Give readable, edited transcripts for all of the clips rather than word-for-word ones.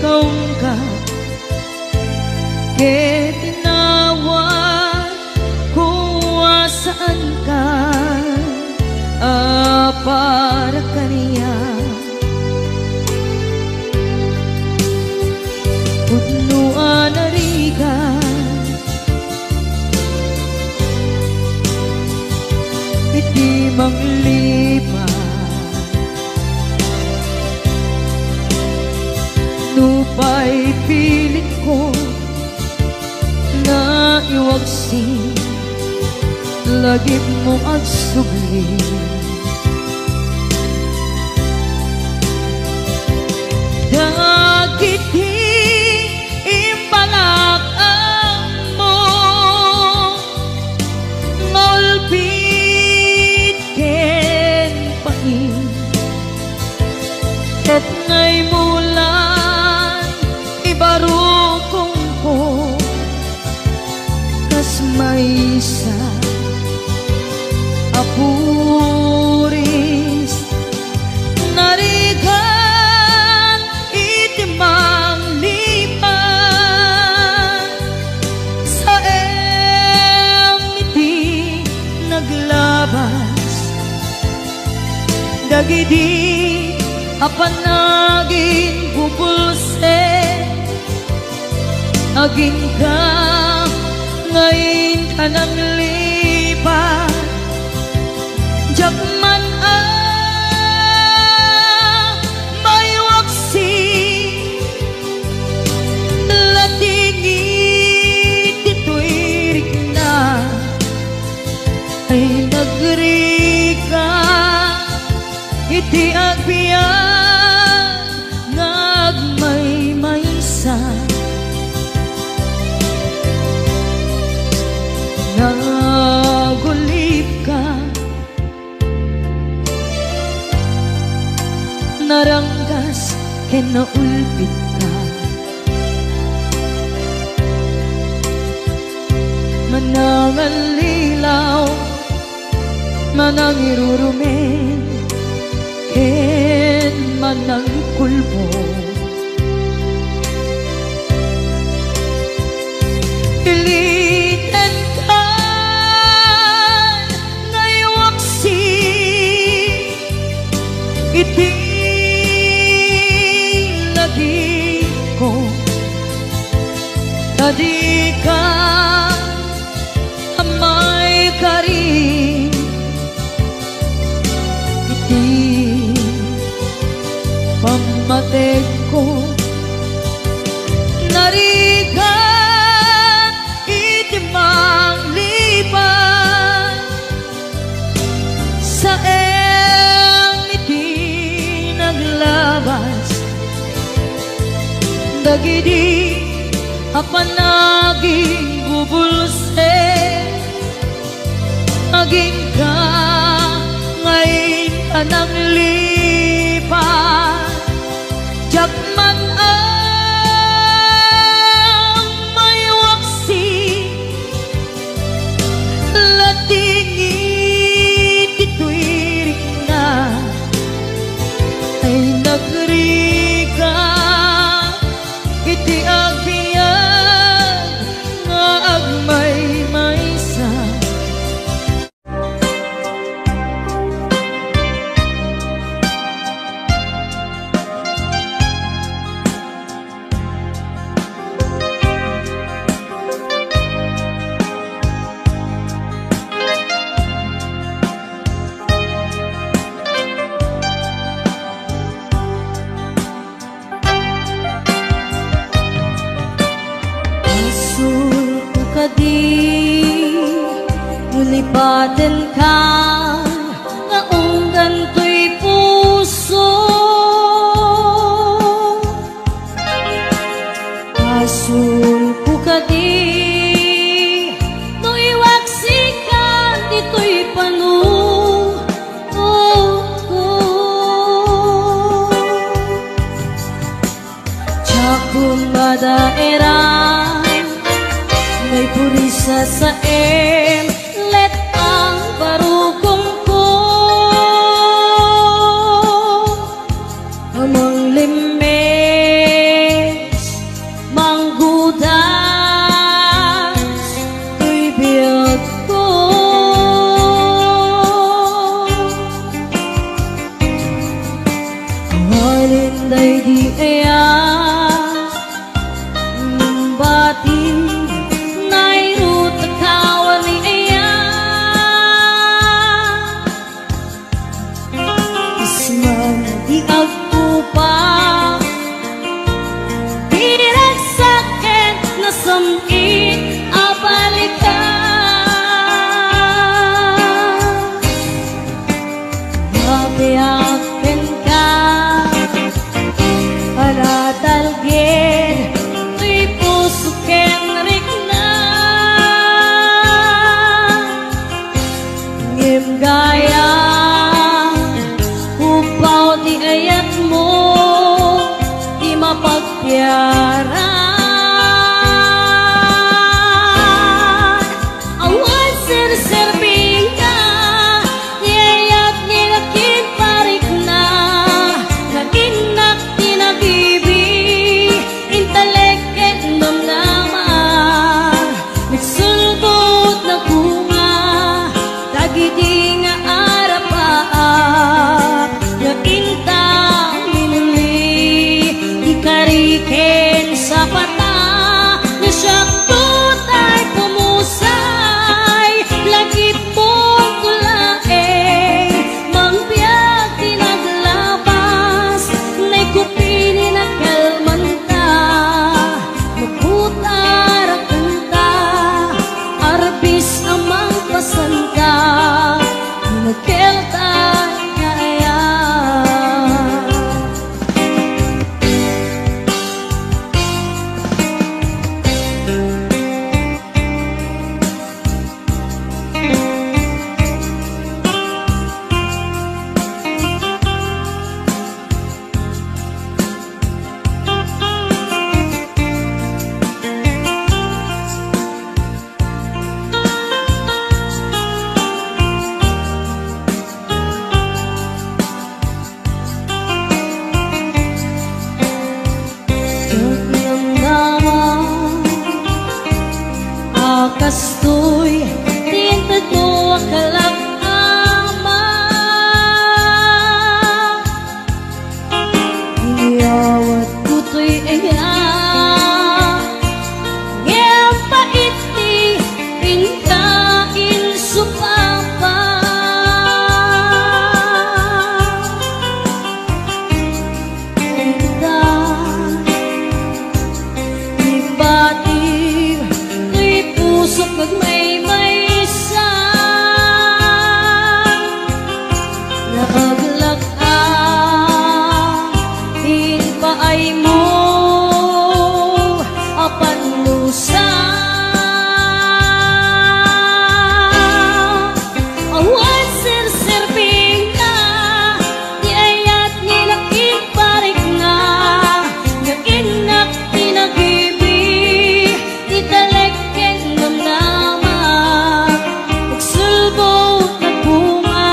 kaung ka ke tinawag kung saan ka para kaniya punuan arigan iti manglipa nupay pilit ko na iwagsin lagi mo ang sugli dagit impalak ang mo ngolpit ken pain ket ngay mulan ibarukong ko kas maysa apuris narigan itimang lipan sa iti naglabas dagidi apanagin bubulse aging ka ngayon ka nang lipat jakman may waksi latingit ito'y rikna ay nagrika iti agbiyan ngagmay maysa nagulip ka naranggas ken naulpit ka manangan lilaw manang irurumen ken manang kulbo iliten ka ngaywaksi iti lagi ko tadi ka amay karin iti pamatek ko narigan iti manglipan sa iti naglabas dagidi apanaging bubulse aging ka ngayon ka nang lipat jakman ang may waksi latingit ito'y rikna ay nagrika iti agbiyan nga agmay maysa Mulipaten ka nga unggan to'y puso kasulpo ka di no iwaksikan dito'y panu Tsakum madaerang may purisa sa let ang barukong ko amang limen bagyaran. Awan sir-serbing na, niyayat nilakit parik na, naginak tinag-ibig, intelek damdaman, nagsulbot na bunga, dagiti nga arapaak, nagintang minuli, ikariken sa pata, nasyakto tay pumusay, lagip mong tulae, mangbiag tinaglabas, na'y kupili na kalmanta, magputar ang kanta, arbis amang pasanta, nagkelta kaya. Kastoy, tintad mo akalang ama, iyawat kuto'y iya, ngayang paiti, pinkain supapa. Ibating pusok magmay-maysa, naaglag-ang hinpaay mo apan lusa. Awan sir-serbing na, di ayat nilakit parik na, naginak tinag-ibig, italek damdaman, nagsulbot na bunga,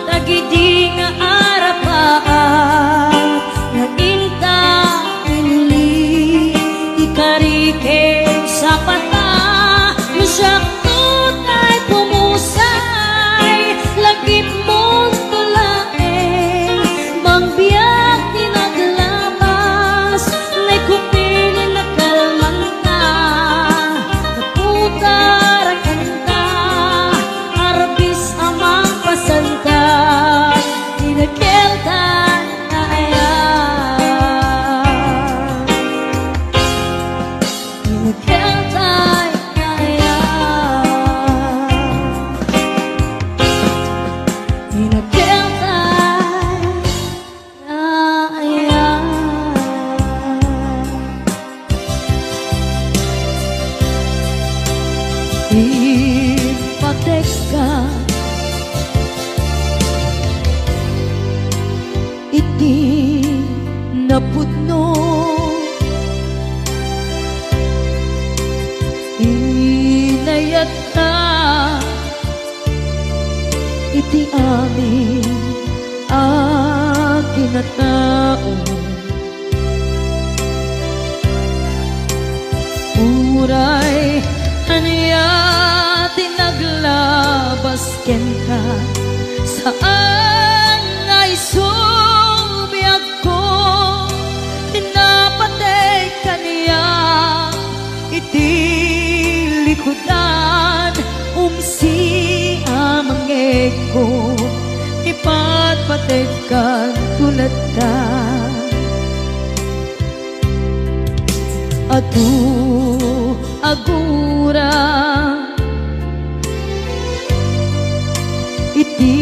dagiti nga arapaan, naginta pinuli, ikariken sa pata, nasyakto tay pumusay, lagip mong tulae, mangbiyak tinaglabas, na'y kupili na kalmanta, naputar ang kanta, arbis amang pasanta, inakeltan na ayan, inakeltan na ayan, inakeltan na ayan. Ipatek ka, iti napudno, inayat na, iti amin akin na tao, uray aniya tinaglabas ken ka, saan ay subiyag ko, tinapatay kaniya, iti likodan, umsi amangeg ko, ipatpatay ka tulad ta. Adu agura iti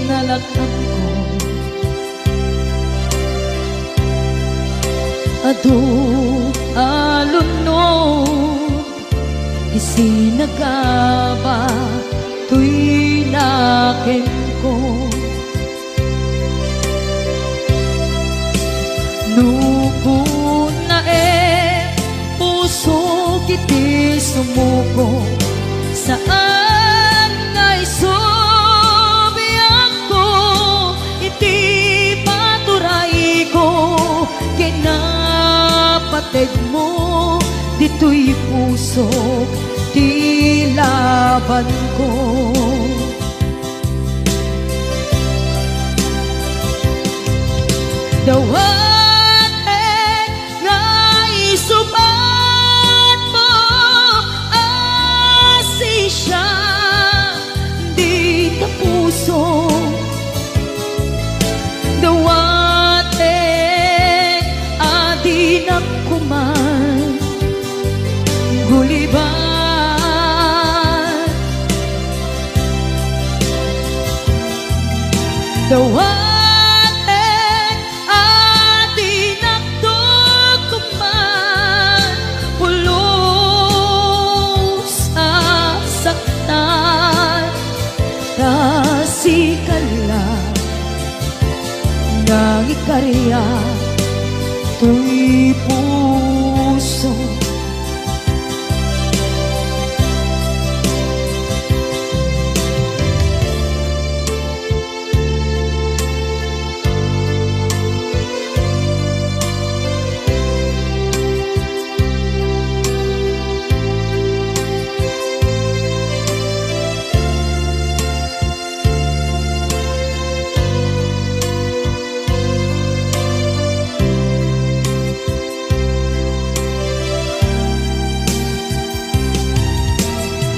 nalakang ko, adu alunod isinagaba tuy naken ko, nuko kiti sumuko saan ngay subiyak ko iti paturay ko kinapatid mo dito'y puso di laban ko. Dawate nga isubat mo asisya di ta puso. Dawate adi nakuman guliban. Dawate nang ikarya to'y puso.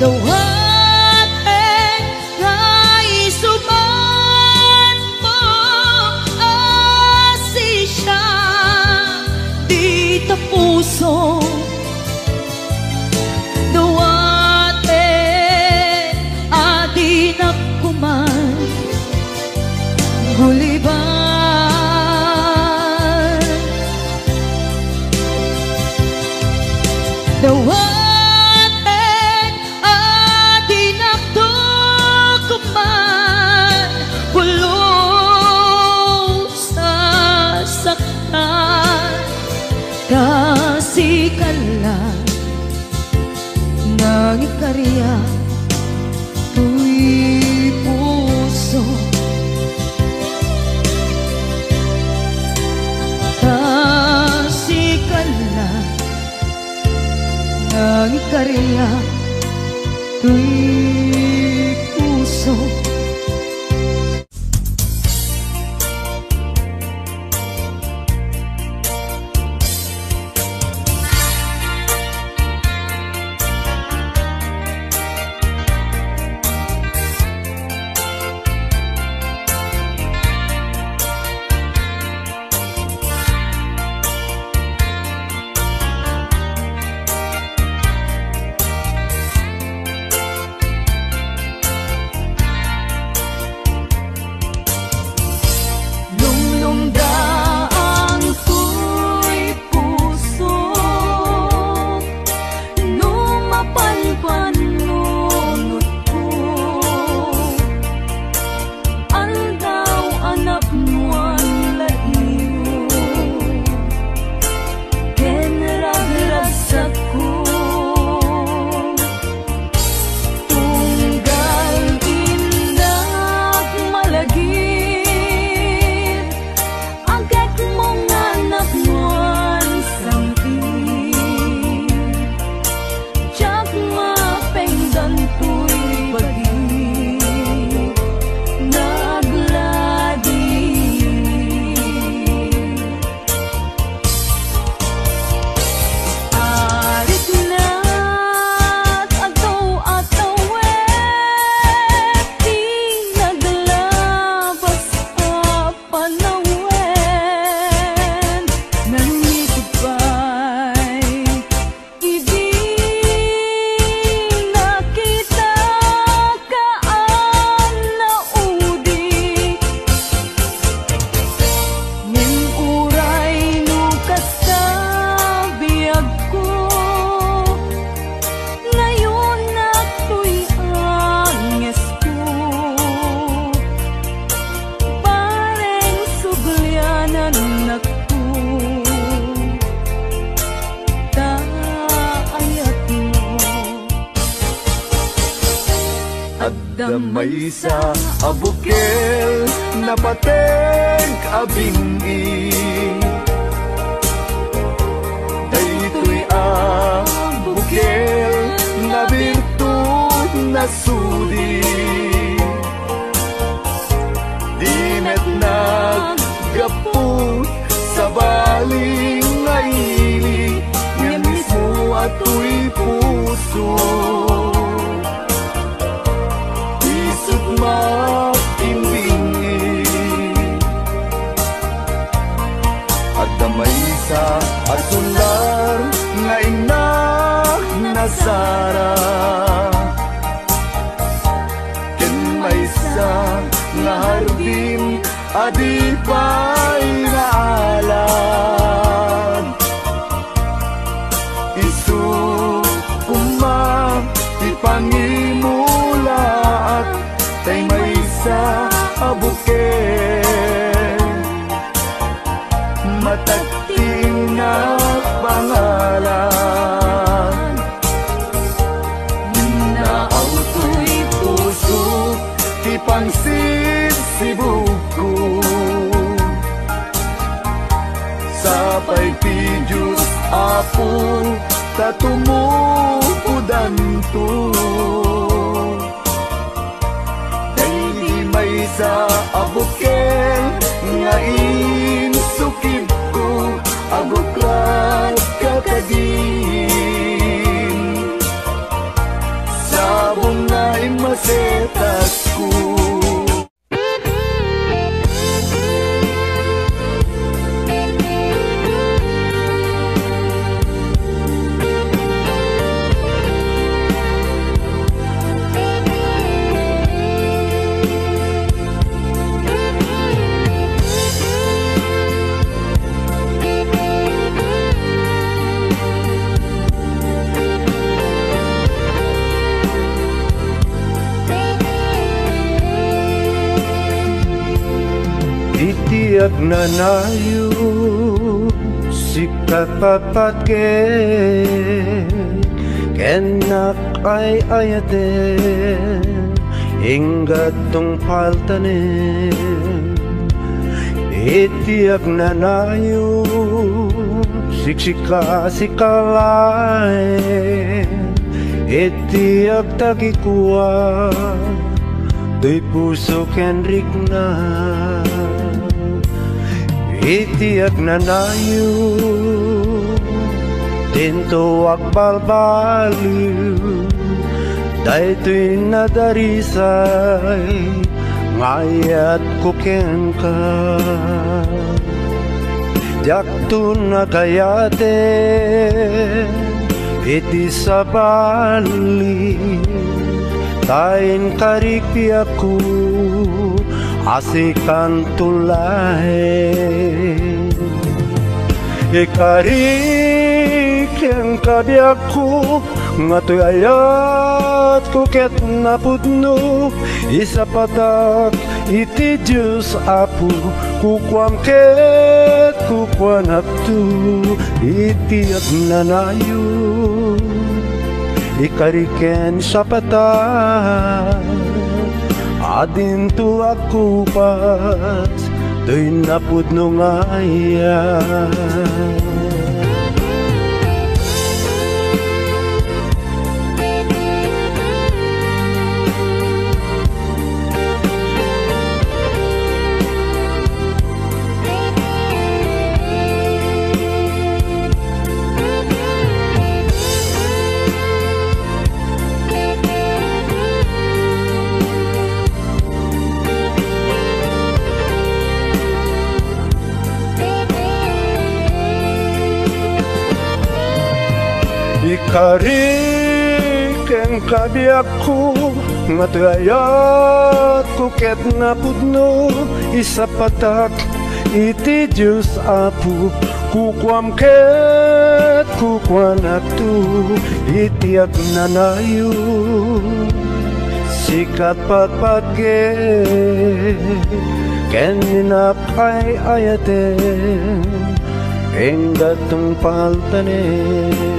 Dawate nga isuban mo asisya di ta puso. Dawate adi nakuman guliban. Dawate kasikan lang nang ikarya to'y puso. Kasikan lang nang ikarya to'y puso. Adamay sa abukel na pateg abingi daytoy abukel na birtud na sudi dimet naggapot sa baling nga ili nga mismo ato'y puso isut makimbingi at damay sa asular nga inak na Sara ken may sa nga hardin adipay na alam isu kumang ipangimula at tay may sa abukel matagting na pangalan na auto'y puso ipangsid si buko sapay ti Diyos apo tatumupudan to dahil may sa abukel nga insukib ko abuklat kakadin sabong nga imasetas ko. Itiyak na nayo sikat papatke kenak ay ayate ingat tong paltane itiyak na nayo siksika sikalay itiyak tagikuwa do'y puso kenrik na itiyak na nayo dinto agbalbaliw daytoy nadarisay ngayat kuken ka jakto nagayate iti sabali tain karikpi aku asikan tulay ikarik yang kabiakku ngatoy ayat ko ket napudno isa patak iti Diyos apu kukwam ket kukwanak tu itiyak na nayo ikariken sa patak adin tu aku pas do'y napudno ngaya ikarik ang kabiakku ngatayat ko ket napudno isa patak iti Diyos apu kukwam ket kukwanak tu itiyak na nayo sikat patpatke keninak ay ayate enggatong paltanen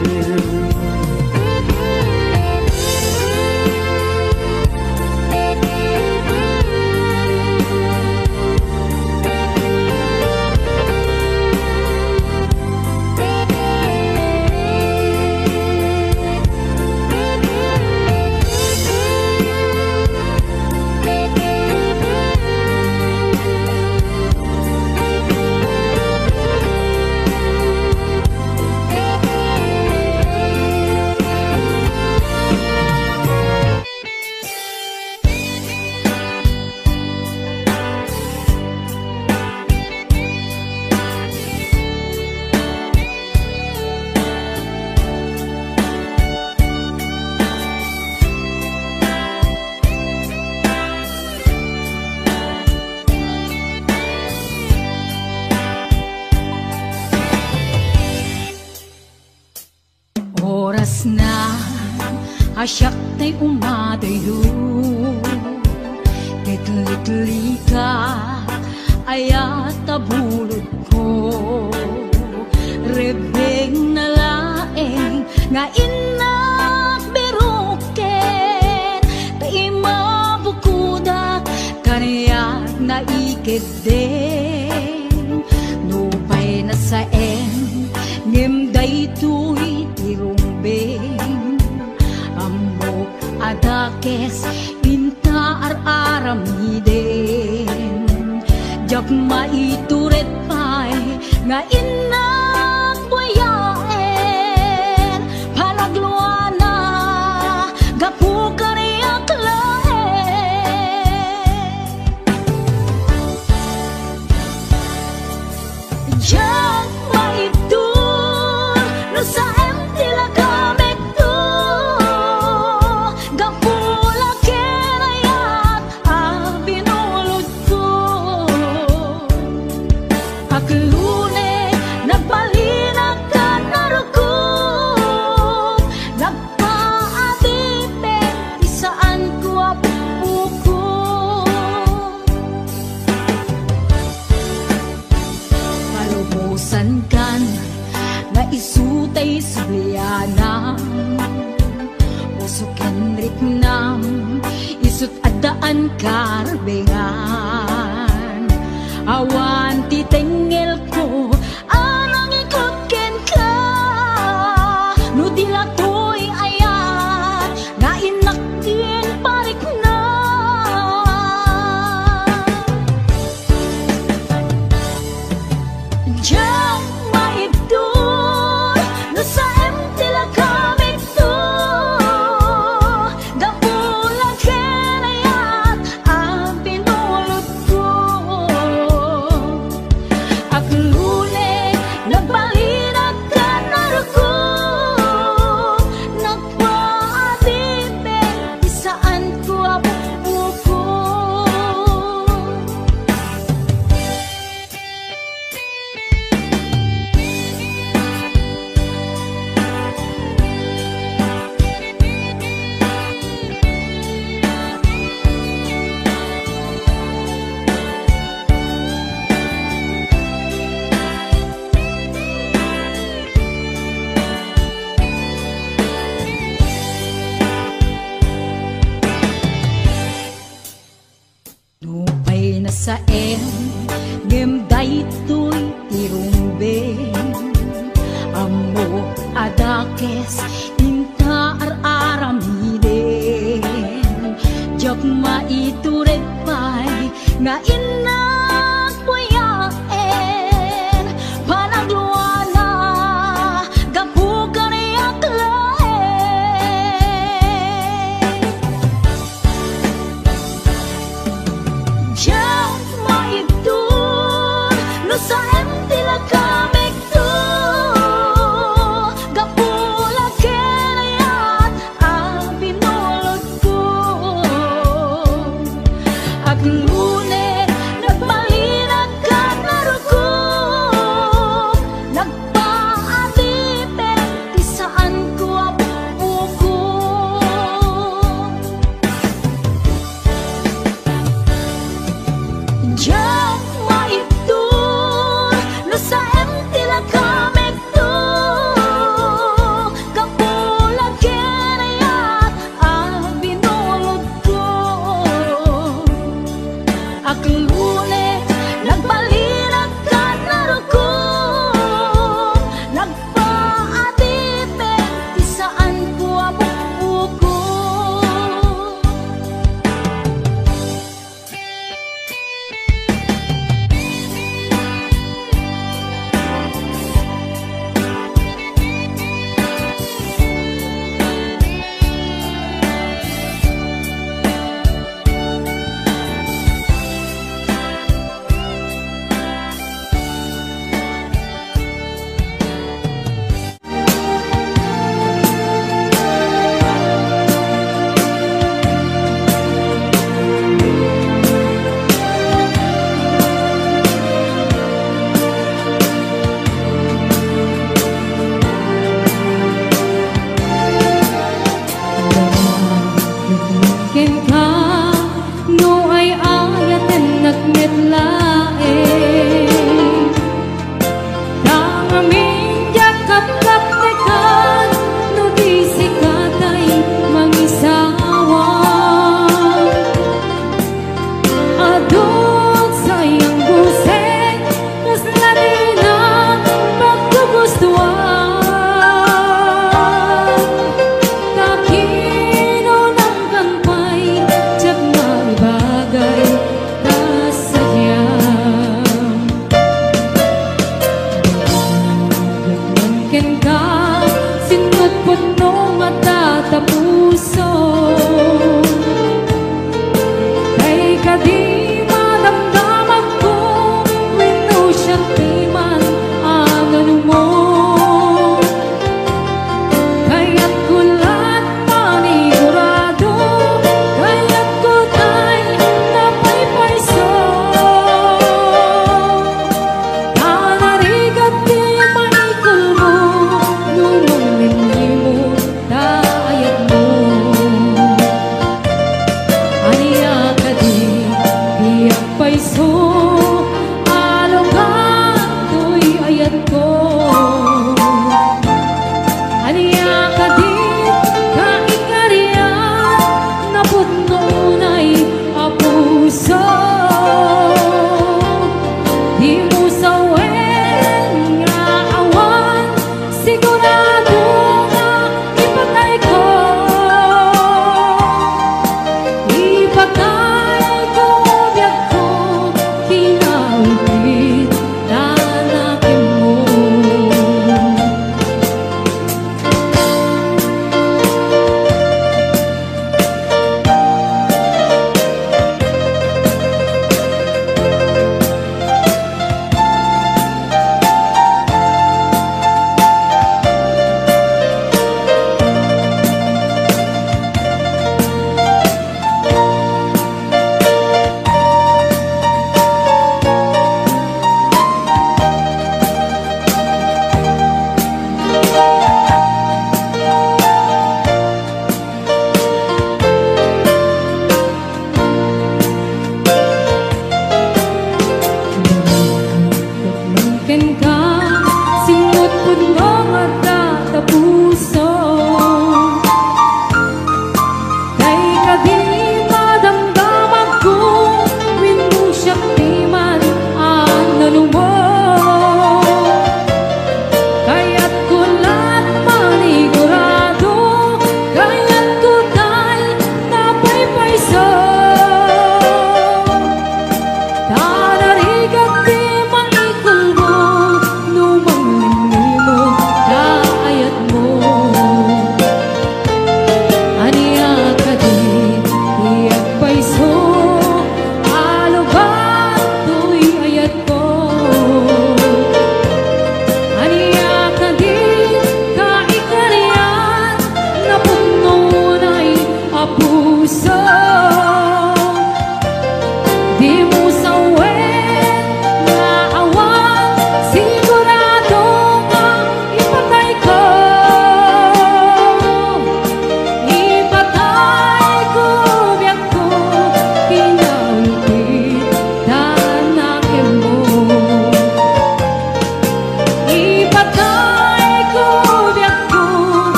Kas na asyak tay umadayo Litli ka ayat tabulod ko Rebeng na laeng nga inak beruken Tay mabukudak kaniyak na ikeden Nupay na saen ngimday tuy tirumbeng Amok adakes inta ar-aramiden Jak maituret pay nga inak buyaen Palagluana gapu kaniyak laen Jak maitur no sa tila kamek to Gapula kenayat abinulod ko Aklune nagbalinag ka narukot Nagpaadipin isaan ko apukot Palubusan kan na isutay sublianam Usukin ritnam isut adaan karbengan Awan titengel ko anang ikot ken ka No dilatoy ayat na inaktin parik na Diyan maibdol no sa tila kamik to Gapula kenayat ang pinulot ko Aklune nagbalinag ka narukot Nagpaadipin isaan ko apukot Nupay na sa gemday to'y tirumbeng Amo adakes inta ar-aramiden Jak maituret pay nga inak buyaen Panagluana gapu kaniyak laen Jak maibdol no sa tila kamek to Gapula kenayat ang pinulot ko Aklune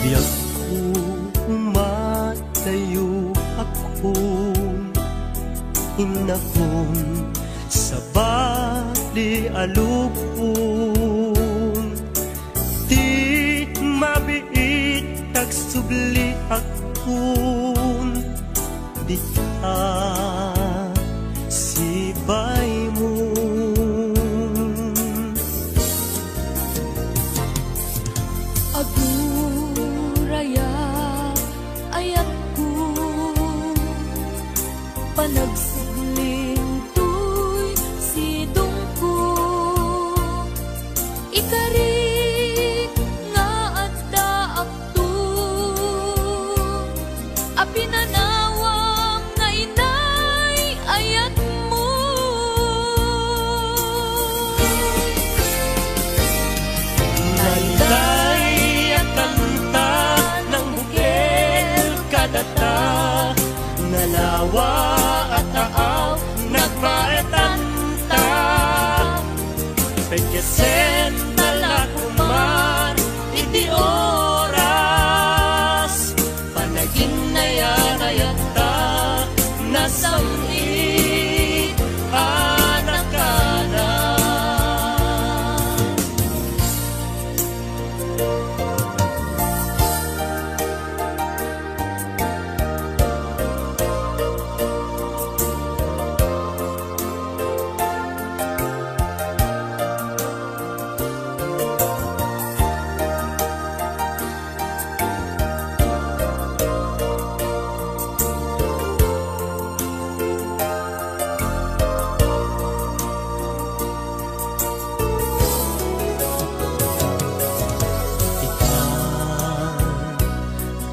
Biyak ko umatayo akong inakong sa bali alupong di mabiit tagsubli akong di ka sibay mo. Aguraya ayat ko panagsubling tuy sidong ko ikari nga adda akto apinanawang nga inay ayat mo. Naitay at kanta ng bukel kadata, nalawa at taaw nagpaetanta. Pagkasen talakuman iti oras, panagin na yan ayata nasamit anak ka na.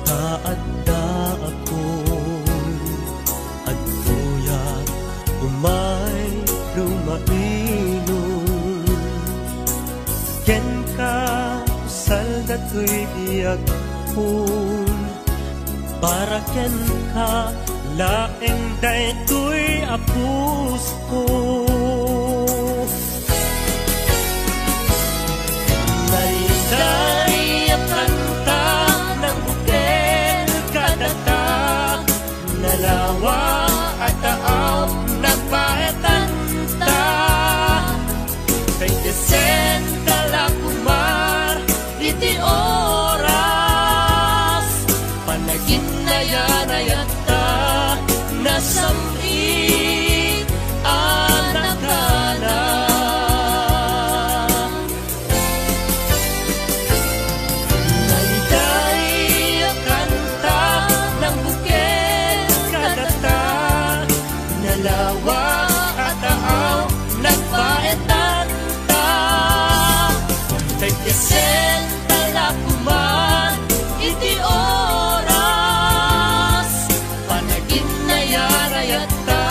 Taadda akong agtuyat umay lumainom ken ka usal datoy biag kun para ken ka laeng daytoy apus ko. Naitay at kanta ng bukel kadata, nalawa at taaw nagpaetanta. Kay desen talakumar iti oras, panagin na yan ayata nasamit anak ka na. Nalawa at taaw nagpaetanta. Kay kesen talakuman iti oras, panagin na yarayata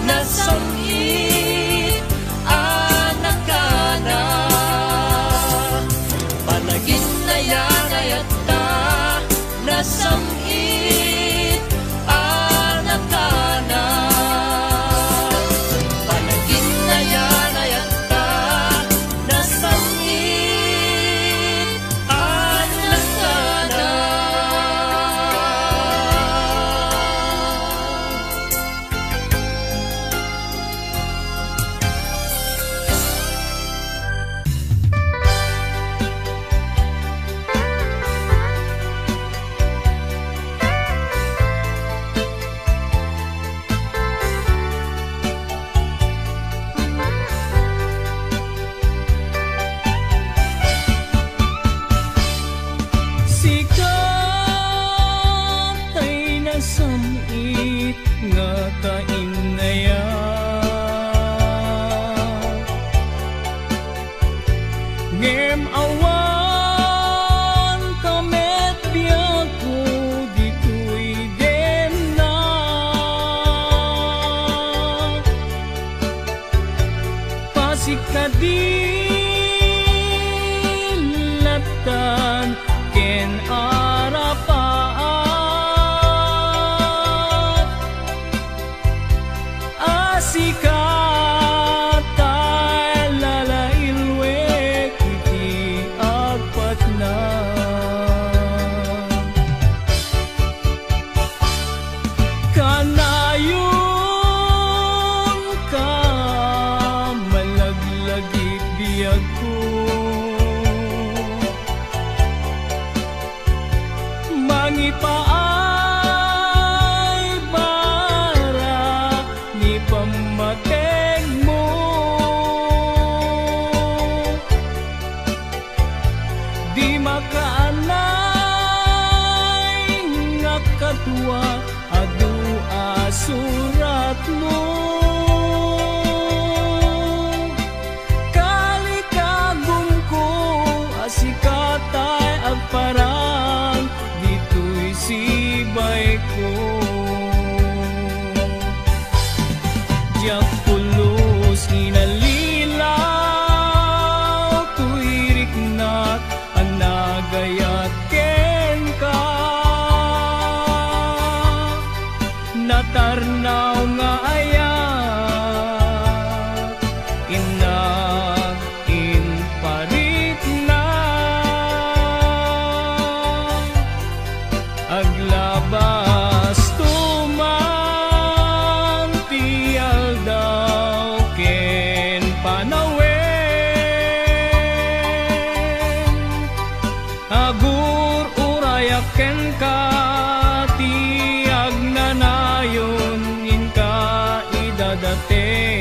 nasamit anak ka na. Panagin na yarayata nasamit anak ka na. Samit nga kainaya ngem awan kamet biag ko dito'y dem na pasikadilatan ken arapaat asikatay lalailwek iti Mangipaay bara ni pamateg mo, di makaanay nga katwa adu asurat mo. Kalikagum ko asikatay agparang dito'y sibay ko. Diyak pulos inalilaw tuirik na anagayat ken ka. Natarnaw nga ayat inag inparit na aglabas tuman tial daw ken panawen agur urayak ken ka tiag nanayon in ka idadating.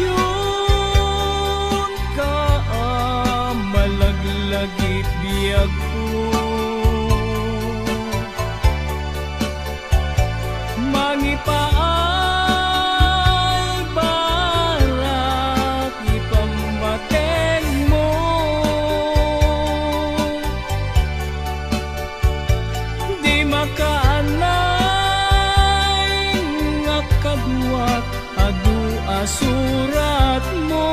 Kanayon ka malaglagit biyag ko, mangipaay barak ipamateg mo, di makaanay nga kadwat adu asurat mo.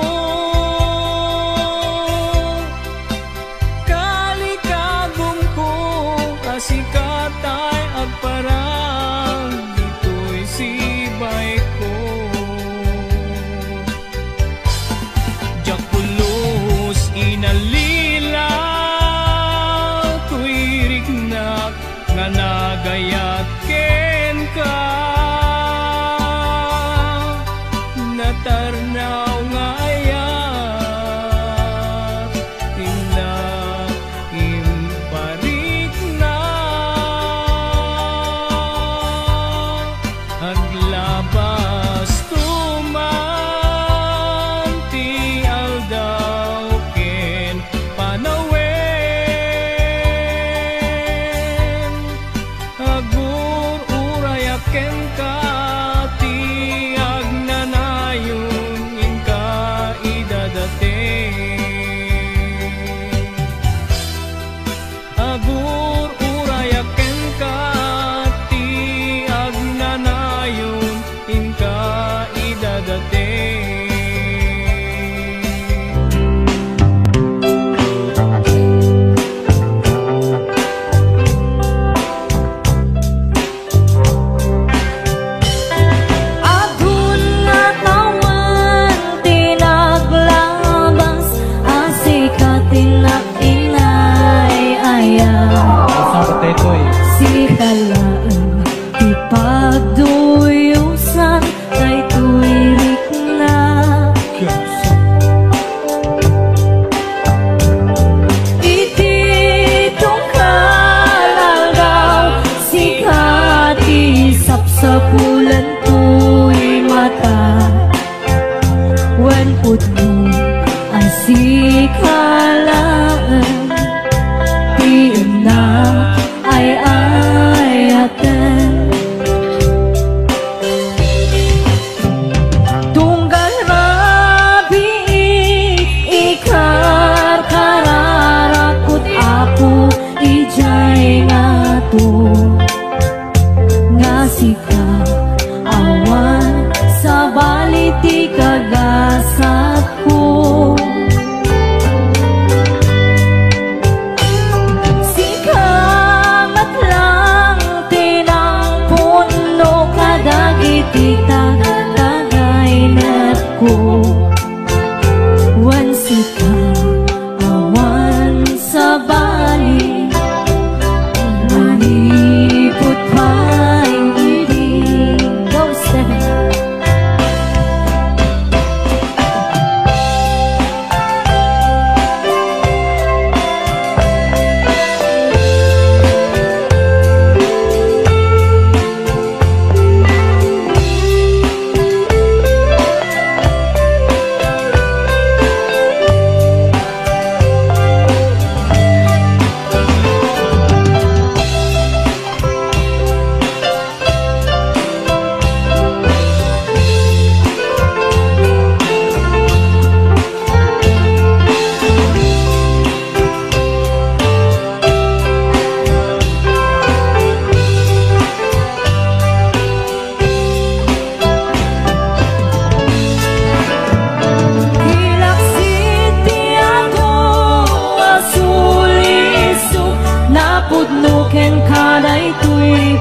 Kalikagum ko asikatay agparang dito'y sibay ko. Diyak pulos inalilaw tuirik na nga nagayat ken ka. Natarnaw nga ayat inag imparit na aglabas tuman tial daw ken panawen agur urayak ken ka tiag nanayon in ka idadating. Agur urayak ken ka tiag nanayon in ka idadating. Agun nga tawan tinaglabas asikat tinag-inay ayaw si kalaan ipagduyusan kay tuirik na ititong kalagaw sikat isap sa bulan tuy mata wen putno asikalaan tiina ay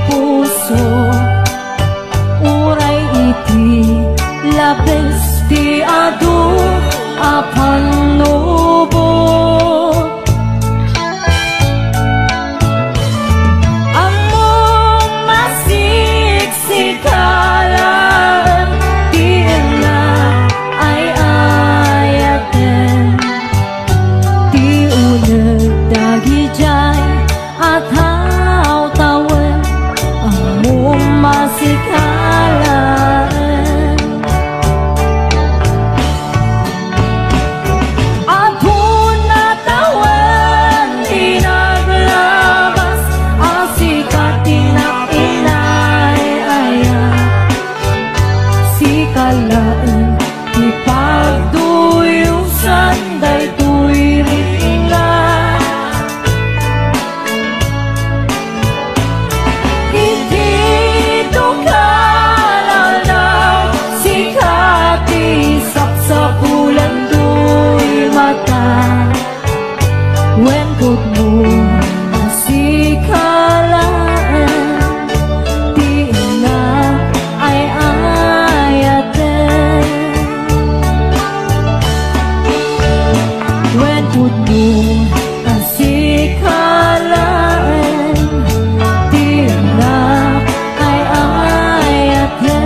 puso uray iti labes ti adu apan nubo among masiksikalan ti na ay ayaten ti uneg dagi jay at haw-tawen among masikalan when good moon masikalaan di na ay ayaten when good moon masikalaan di na ay ayaten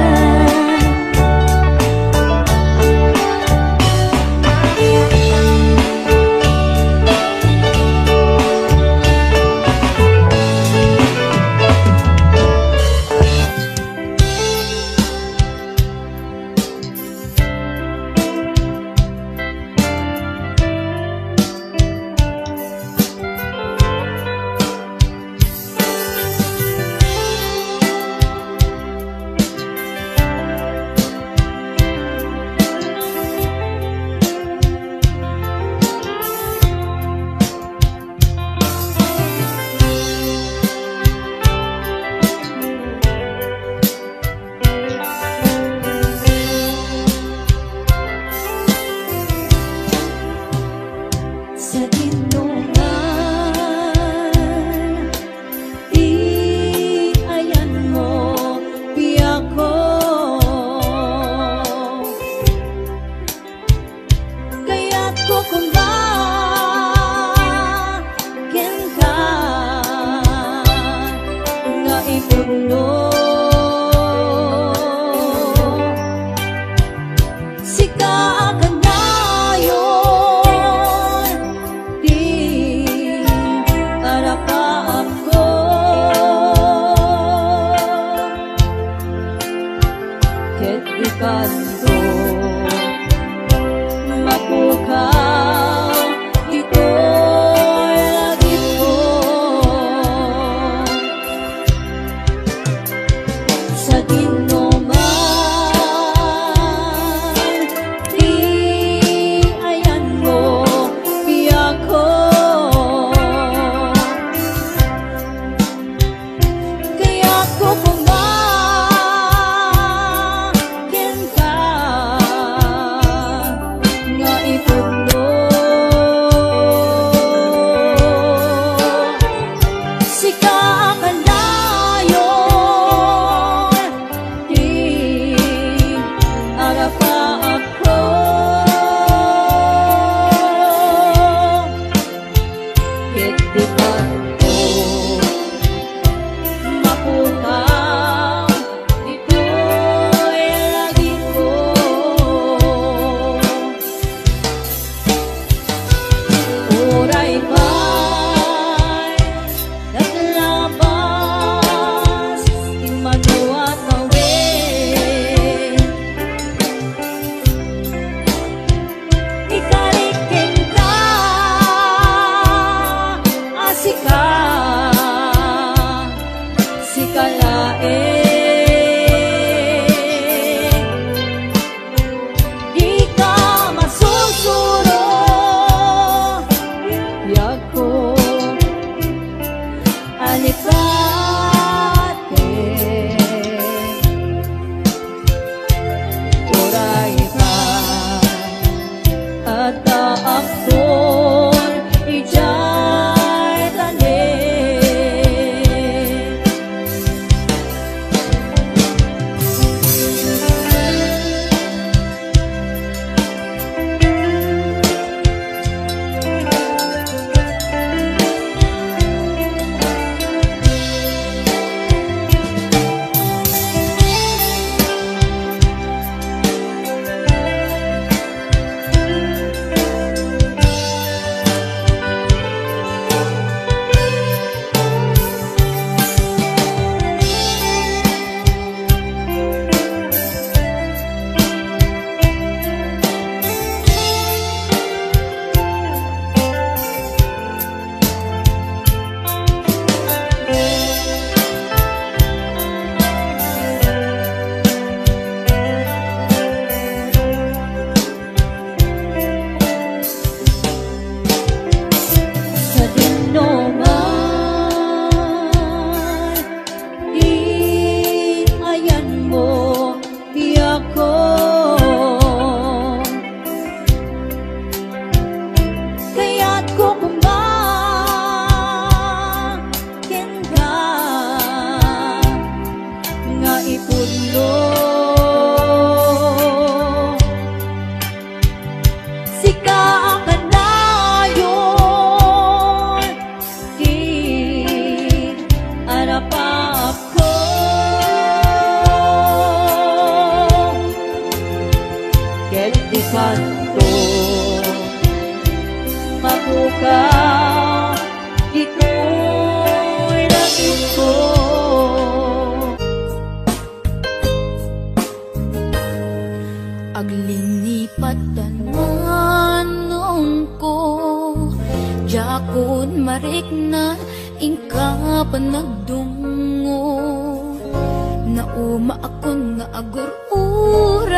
nauma akon nga agur-uray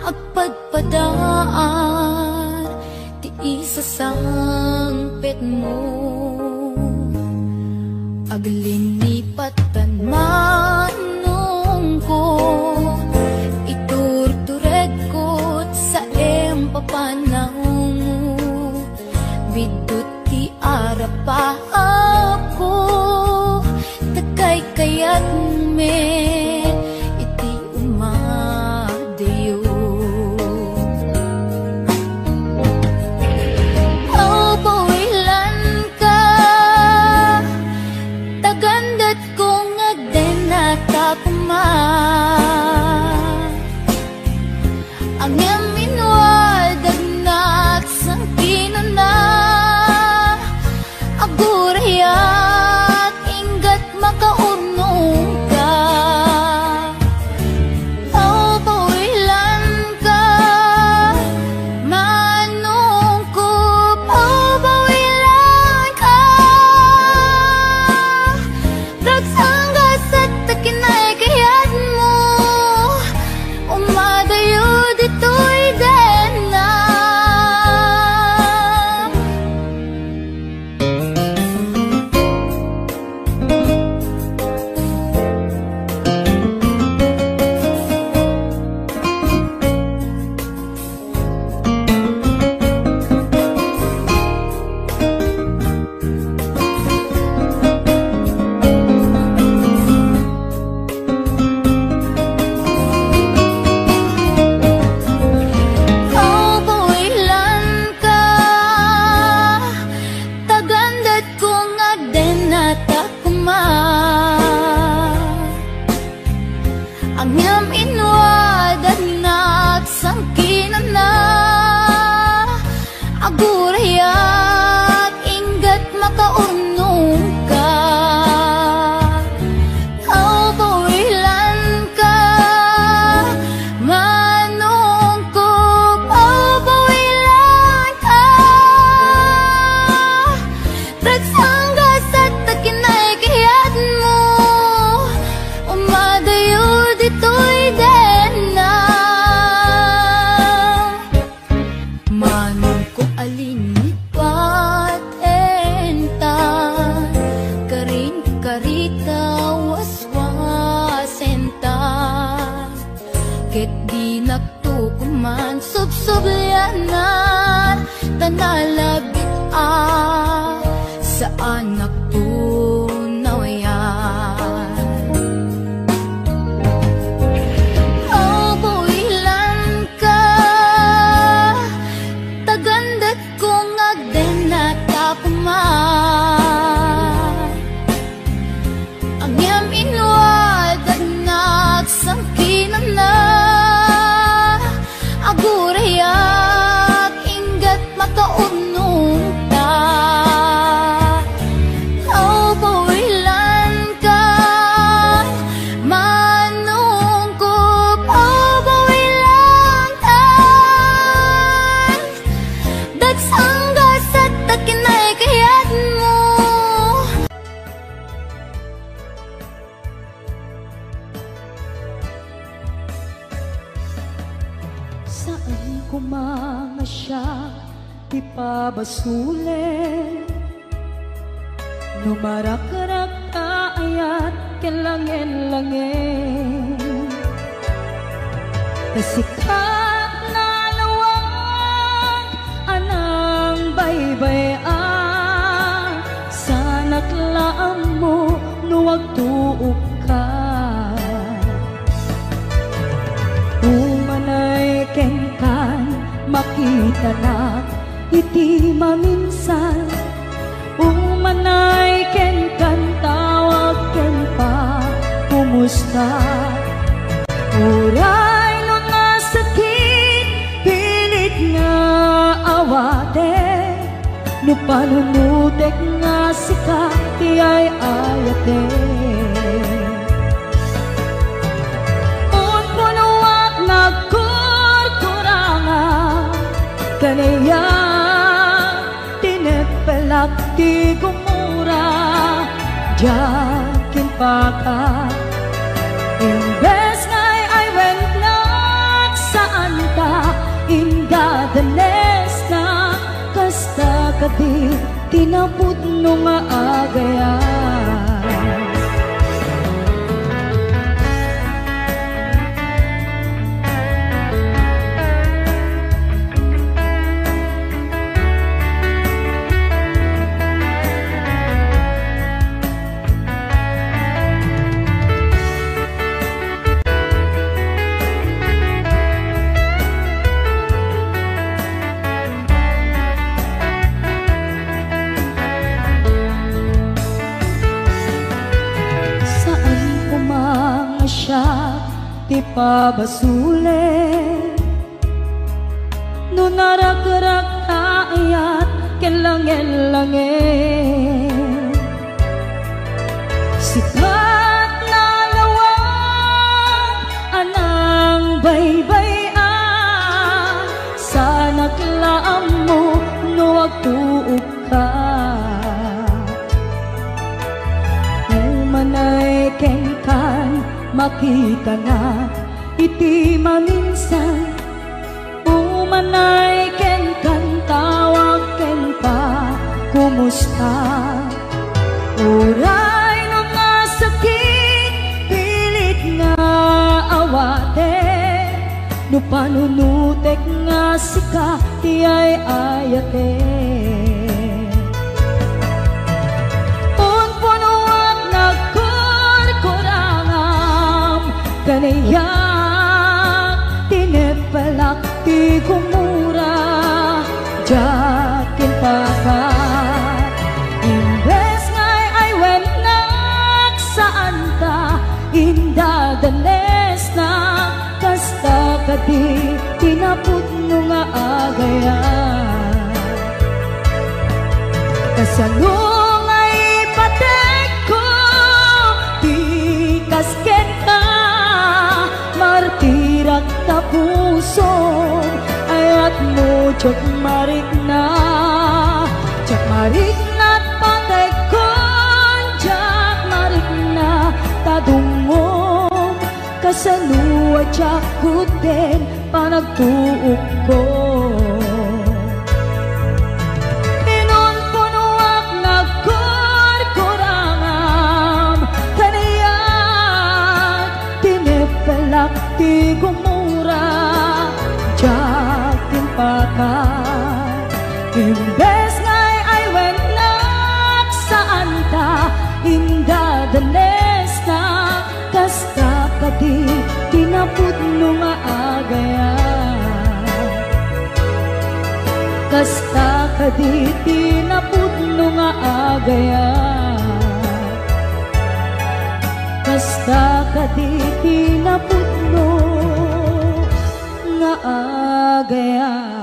agpadpadaan ti isa sangpet mo aglinipat manong ko iturtured ko sa empapanang bidut ti arapa ako takay kayat met iti umadayo aw pawilan ka tagandat kong agdenata kuma ang yaminwal dagnat sang kinana agurayat inggat makaunong ka aw pawilan ka manong ko aw pawilan ka dagsanggas at takinay kayat mo umadayo dito'y dena aw pawilan ka tagandat kong agdenata kuma ang yam inwadat nagsangkinan na agurayat inggat makaunong ka aw pawilan ka manong ko aw pawilan ka dagsanggas at takinay kayat mo umadayo dito'y dena manong ko alinipat enta karin karita waswasenta ket di nagtukuman subsubyanan tanalabit sa anak tunawayan aw pawilan ka tagandat kong agdenata kuma ang yam inwadat nagsangkinan na agurayat inggat makaunong ta aw pawilan ka manong ko aw pawilan ka dagsanggas at takinay kayat mo Saan ko mga siya ipabasulit Numarak-rak ayat kelangin-langin Kasikat na lawag anang baybayan Sana't laam mo nuwag tuok ka Umanay kenkan makita na iti maminsan Umanay kenkan tawag ken pa kumusta Uray no nasakit pilit nga awate No panunudek nga sikat ti ay ayate Kanaya tinepelak ti gumura Jakin paka Imbes nga'y ay wennak saan ta indadanes na kasta kadi tinapod no nga agayan. Di pa basule no narak-rak ayat kelangel-langel sikat na lawang anang baybayan sa naglaam mo no agtuog ka umanay kengkan makita na iti maminsan umanay ken kan tawag ken pa kumusta uray no nga sakit pilit nga awate no panunutek nga sika ti ay ayate kanayak tinepelak ti kumura jakin pakat imbes nga'y ay wennak saan ta indadanes na kasta kadi tinapod no nga agayan kasanong ay patek ko ti kasken ka martirak ta puso ayat mo jak marik na patay kon jak marik na tadungom kasanua jak kuten panagtuog ko inon punuak nagkurkurangam kanayak tinepelak ti gumura jakin pakat imbes nga'y ay wennak saan ta indadanes na kasta kadi tinapod no nga agayan kasta kadi tinapod no nga agayan kasta kadi tinapod no nga agayan.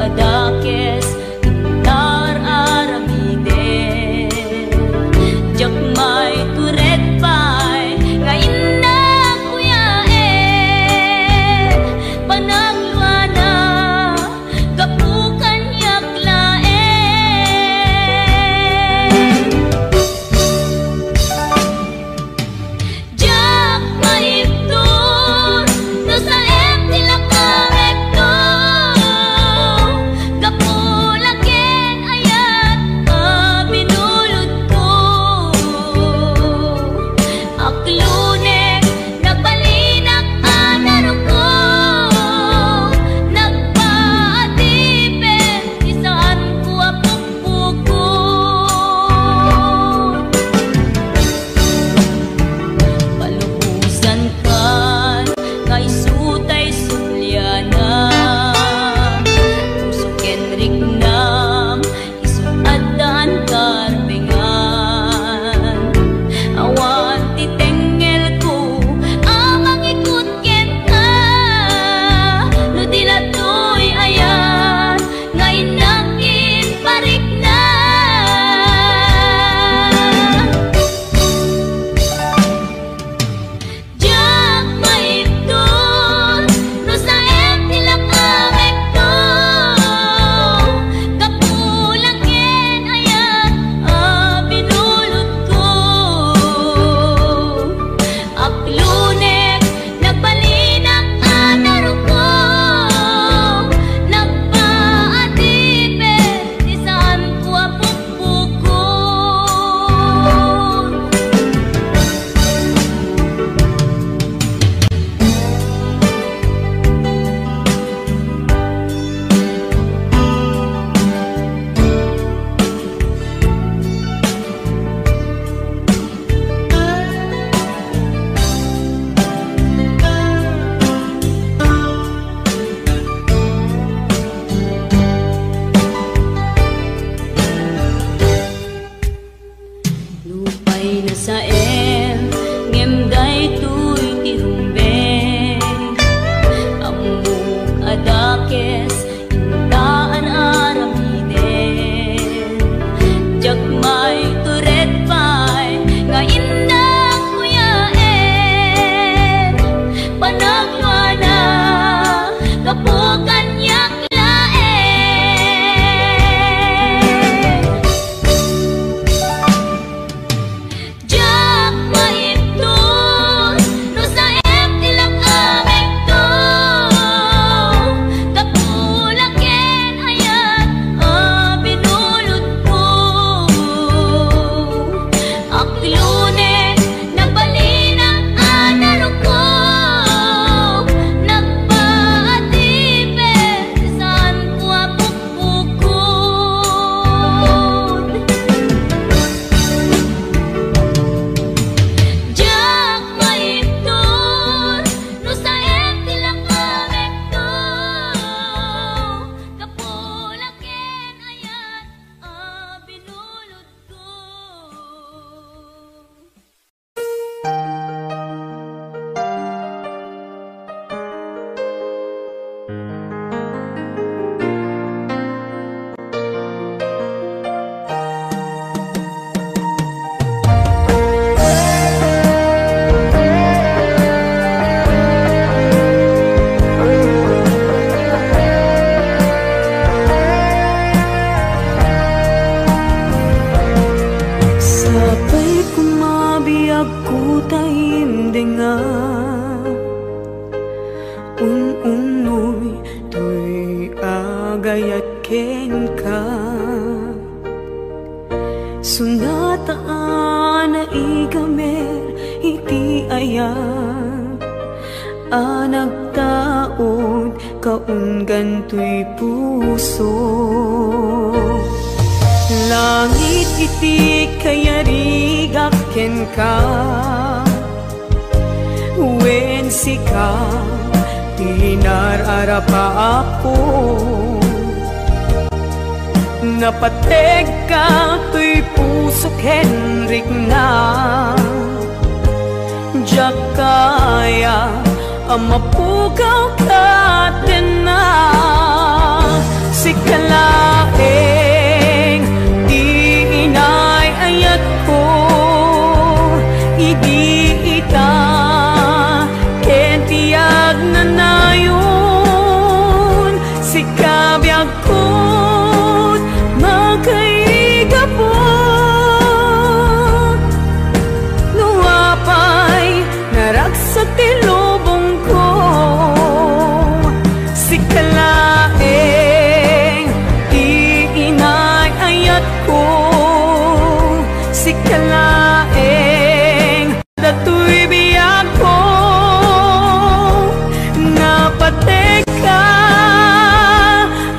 Adakes kes inaan aramiden jak may turet pay nga indang kuyaen panagwana kapukan yak laen jak maipton no sa tilang aming to kapulaken ayat binulod ko aklune nagbalinang anaro ko nagpaatipen saan ko apukpukod jak maipton no sa tilang aming to kapulaken ayat binulod ko. Sabay kumabiyag ko taimdenga unoy to'y agayat ken ka sunataan na igamer iti ayat anagtaod kaunggan to'y puso langit iti kayarigak ken ka wen sika tinararapa ako napateg ka to'y puso Henrik na jak kaya amapugaw ka din na sikalaeng inay ayat ko idiita kentiyag na nayon si kabyag ko't magkaigapot nuwapay naragsak tilubong ko si kalaeng inay ayat ko si kalaeng dato'y biyag ko napateg ka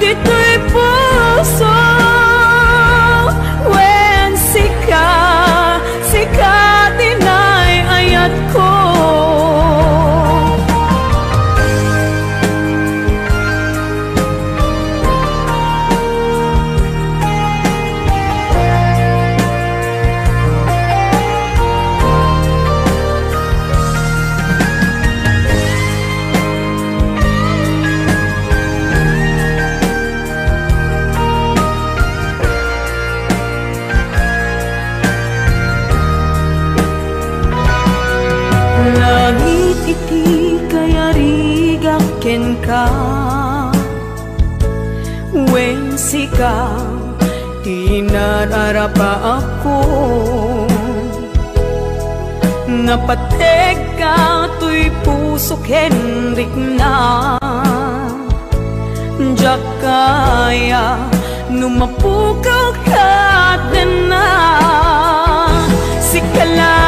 dito'y puso wen sika tinay ayat ko langit iti kayarigak ken ka wen sika tinararapa ako napateg ka to'y puso Henrik na jak kaya numapukaw ka din na si kala